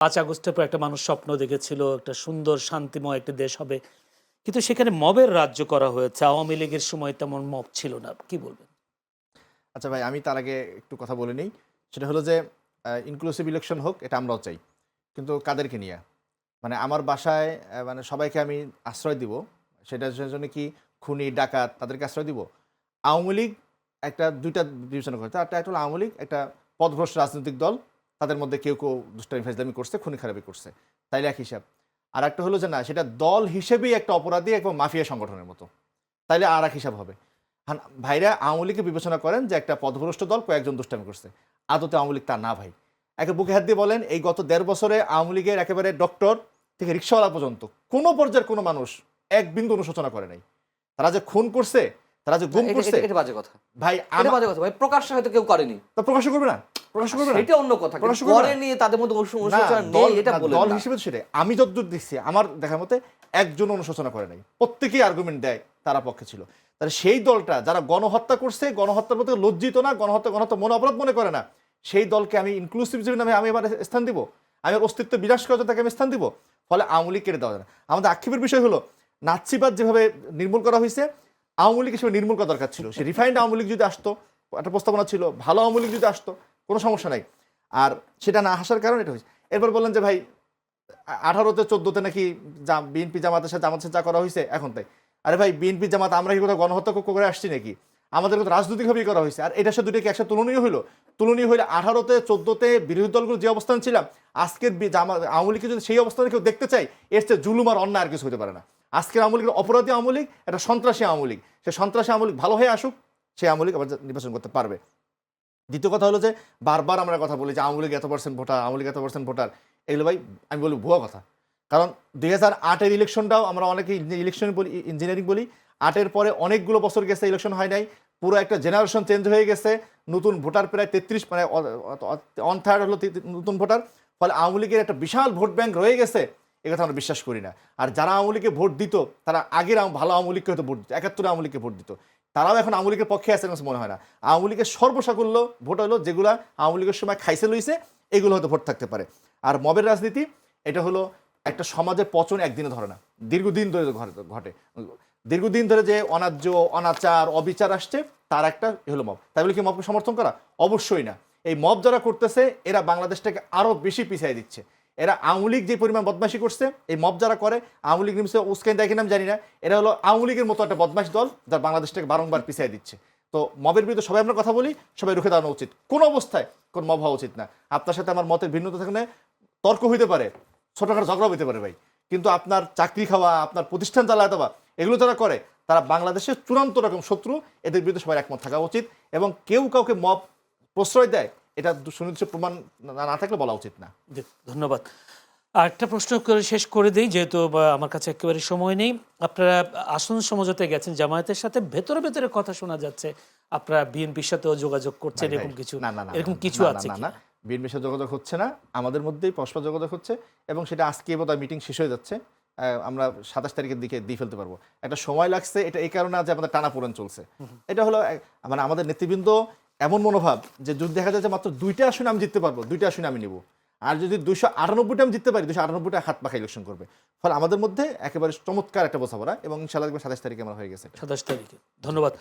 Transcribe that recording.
5 আগস্টের পর একটা মানুষ স্বপ্ন দেখেছিল একটা সুন্দর শান্তিময় একটা দেশ হবে, কিন্তু সেখানে মবের রাজ্য করা হয়েছে। আওয়ামী লীগের সময় তেমন মব ছিল না, কি বলবেন? আচ্ছা ভাই, আমি তার আগে একটু কথা বলে নিই। সেটা হলো যে ইনক্লুসিভ ইলেকশন হোক, এটা আমরাও চাই। কিন্তু কাদেরকে নিয়ে? মানে আমার বাসায় মানে সবাইকে আমি আশ্রয় দিব, সেটার জন্য কি খুনি, ডাকাত তাদেরকে আশ্রয় দিব? আওয়ামী লীগ একটা ২টা বিবেচনা করে। একটা হলো আওয়ামী লীগ একটা পথভ্রষ্ট রাজনৈতিক দল। তাদের মধ্যে কেউ দুষ্টামি ফাজলামি করছে, খুনি খারাপি করছে। তাইলে এক হিসাব। আরেকটা হলো যে না, সেটা দল হিসেবেই একটা অপরাধী এবং মাফিয়া সংগঠনের মতো। তাইলে আর এক হিসাব হবে। ভাইরা আওয়ামী লীগকে বিবেচনা করেন যে একটা পথভ্রষ্ট দল কয়েকজন দুষ্টামি করছে। আদতে আওয়ামী লীগ তা না ভাই। একে বুকে হাত দিয়ে বলেন, এই গত ১.৫ বছরে আওয়ামী লীগের একেবারে ডক্টর থেকে রিক্সাওয়ালা পর্যন্ত কোনো পর্যায়ের কোনো মানুষ এক বিন্দু অনুশোচনা করে নাই। তারা যে খুন করছে, তারা যে গুম করছে, এটা বাজে কথা। ভাই এটা বাজে কথা ভাই, প্রকাশ্যে হয়তো কেউ করেনি। তা প্রকাশ করবে না? প্রকাশ করবে না? এটা অন্য কথা। প্রকাশ করবে না? করেনি তাদের মধ্যে না, অনুশোচনা দল নেই এটা না, বলেন দল না। হিসেবে তো সেটাই। আমি যতদূর দেখছি আমার দেখার মতে একজন অনুশোচনা করে নাই। প্রত্যেকেই আর্গুমেন্ট দেয় তারা পক্ষে ছিল। তাহলে সেই দলটা যারা গণহত্যা করছে, গণহত্যার প্রতি লজ্জিত না, গণহত্যা মনে অপরাধ মনে করে না, সেই দলকে আমি ইনক্লুসিভ নামে আমি এবার স্থান দিব? আমি অস্তিত্ব বিনাশ করার জন্য তাকে আমি স্থান দিব? ফলে আওয়ামী লীগ কেটে দেওয়া যায় না। আমাদের আক্ষেপের বিষয় হলো নাৎসিবাদ যেভাবে নির্মূল করা হয়েছে, আওয়ামী লীগ হিসেবে নির্মূল করা দরকার ছিল। সে রিফাইন্ড আওয়ামী লীগ যদি আসতো, একটা প্রস্তাবনা ছিল, ভালো আওয়ামী লীগ যদি আসতো, কোনো সমস্যা নাই। আর সেটা না আসার কারণে এটা হয়েছে। এরপর বললেন যে ভাই 18তে 14তে নাকি বিএনপি জামাতের সাথে যা করা হয়েছে এখন তাই। আরে ভাই, বিএনপি জামাত আমরা কি কোথাও গণহত্যা করে আসছি নাকি? আমাদের কথা রাজনৈতিকভাবেই করা হয়েছে। আর এটার সাথে দুটো কি একসাথে তুলনীয় হইলো? তুলনীয় হইলে 18তে 14তে বিরোধী দলগুলো যে অবস্থান ছিলাম, আজকের আওয়ামী লীগকে যদি সেই অবস্থানে কেউ দেখতে চাই, এর চেয়ে জুলুম আর অন্যায় আর কিছু হতে পারে না। আজকের আওয়ামী লীগের অপরাধী আওয়ামী লীগ, একটা সন্ত্রাসী আওয়ামী লীগ। সে সন্ত্রাসী আওয়ামী লীগ ভালো হয়ে আসুক, সেই আওয়ামী লীগ আবার নির্বাচন করতে পারবে। দ্বিতীয় কথা হলো যে বারবার আমরা কথা বলি যে আওয়ামী লীগ এত % ভোটার, আওয়ামী লীগ এত % ভোটার। এগুলো ভাই আমি বলি ভুয়া কথা। কারণ 2008-এর ইলেকশনটাও আমরা অনেকে ইলেকশন বলি, ইঞ্জিনিয়ারিং বলি। 8-এর পরে অনেকগুলো বছর গেছে, ইলেকশন হয় নাই। পুরো একটা জেনারেশন চেঞ্জ হয়ে গেছে। নতুন ভোটার প্রায় 33, মানে 1/3 হলো নতুন ভোটার। ফলে আওয়ামী লীগের একটা বিশাল ভোট ব্যাংক রয়ে গেছে, এ কথা আমরা বিশ্বাস করি না। আর যারা আওয়ামী লীগকে ভোট দিত, তারা আগের ভালো আওয়ামী লীগকে হয়তো ভোট দিত, 71-এ আওয়ামী লীগকে ভোট দিত। তারাও এখন আওয়ামী লীগের পক্ষে আছে মনে হয় না। আওয়ামী লীগের সর্বসাকুল্য ভোট হলো যেগুলা আওয়ামী লীগের সময় খাইছে লইছে, এগুলো হয়তো ভোট থাকতে পারে। আর মবের রাজনীতি এটা হলো একটা সমাজের পচন একদিনে ধরে না, দীর্ঘদিন ধরে ঘটে। দীর্ঘদিন ধরে যে অন্যায্য, অনাচার, অবিচার আসছে, তার একটা হলো মব। তাই বলে কি মবকে সমর্থন করা? অবশ্যই না। এই মব যারা করতেছে, এরা বাংলাদেশটাকে আরো বেশি পিছিয়ে দিচ্ছে। এরা আওয়ামী লীগ যে পরিমাণ বদমাশি করছে, এই মব যারা করে, আওয়ামী লীগ নিমিশে উস্কানি দেয় কিনা আমি জানি না, এরা হলো আওয়ামী লীগের মতো একটা বদমাশ দল, যারা বাংলাদেশটাকে বারংবার পিছিয়ে দিচ্ছে। তো মবের বিরুদ্ধে সবাই আমরা কথা বলি, সবাই রুখে দাঁড়ানো উচিত। কোনো অবস্থায় কোন মব হওয়া উচিত না। আপনার সাথে আমার মতের ভিন্নতা থাকলে তর্ক হইতে পারে, ছোটখাটো ঝগড়া হইতে পারে ভাই, কিন্তু আপনার চাকরি খাওয়া, আপনার প্রতিষ্ঠান চালাতে দেওয়া, এগুলো যারা করে, তারা বাংলাদেশের চূড়ান্ত রকম শত্রু। এদের বিরুদ্ধে সবাই একমত থাকা উচিত। এবং কেউ কাউকে মব প্রশ্রয় দেয়, এটা সুনির্দিষ্ট প্রমাণ না থাকলে বলা উচিত না। জি, ধন্যবাদ। আরেকটা প্রশ্ন করে শেষ করে দিই, যেহেতু আমার কাছে একেবারে সময় নেই। আপনারা আসন সমঝোতায় গেছেন জামায়াতের সাথে, ভেতরে ভেতরে কথা শোনা যাচ্ছে আপনারা বিএনপির সাথেও যোগাযোগ করছেন, এরকম কিছু এরকম কিছু আছে কি? না, বিএনপির সাথে যোগাযোগ হচ্ছে না, আমাদের মধ্যেই পরস্পর যোগাযোগ হচ্ছে। এবং সেটা আজকে বোধহয় মিটিং শেষ হয়ে যাচ্ছে। আমরা 27 তারিখের দিকে দিয়ে ফেলতে পারবো। একটা সময় লাগছে, এটা এই কারণে যে আমাদের টানাপোড়েন চলছে। এটা হলো মানে আমাদের নেতৃবৃন্দ এমন মনোভাব যে যদি দেখা যায় যে মাত্র 2টা আসনে আমি জিততে পারবো, 2টা আসনে আমি নিব। আর যদি 298টা আমি জিততে পারি, 298টা হাত পাখা ইলেকশন করবে। ফলে আমাদের মধ্যে একেবারে চমৎকার একটা বোঝাপড়া, এবং ইনশাআল্লাহ 27 তারিখে আমার হয়ে গেছে। 27 তারিখে। ধন্যবাদ।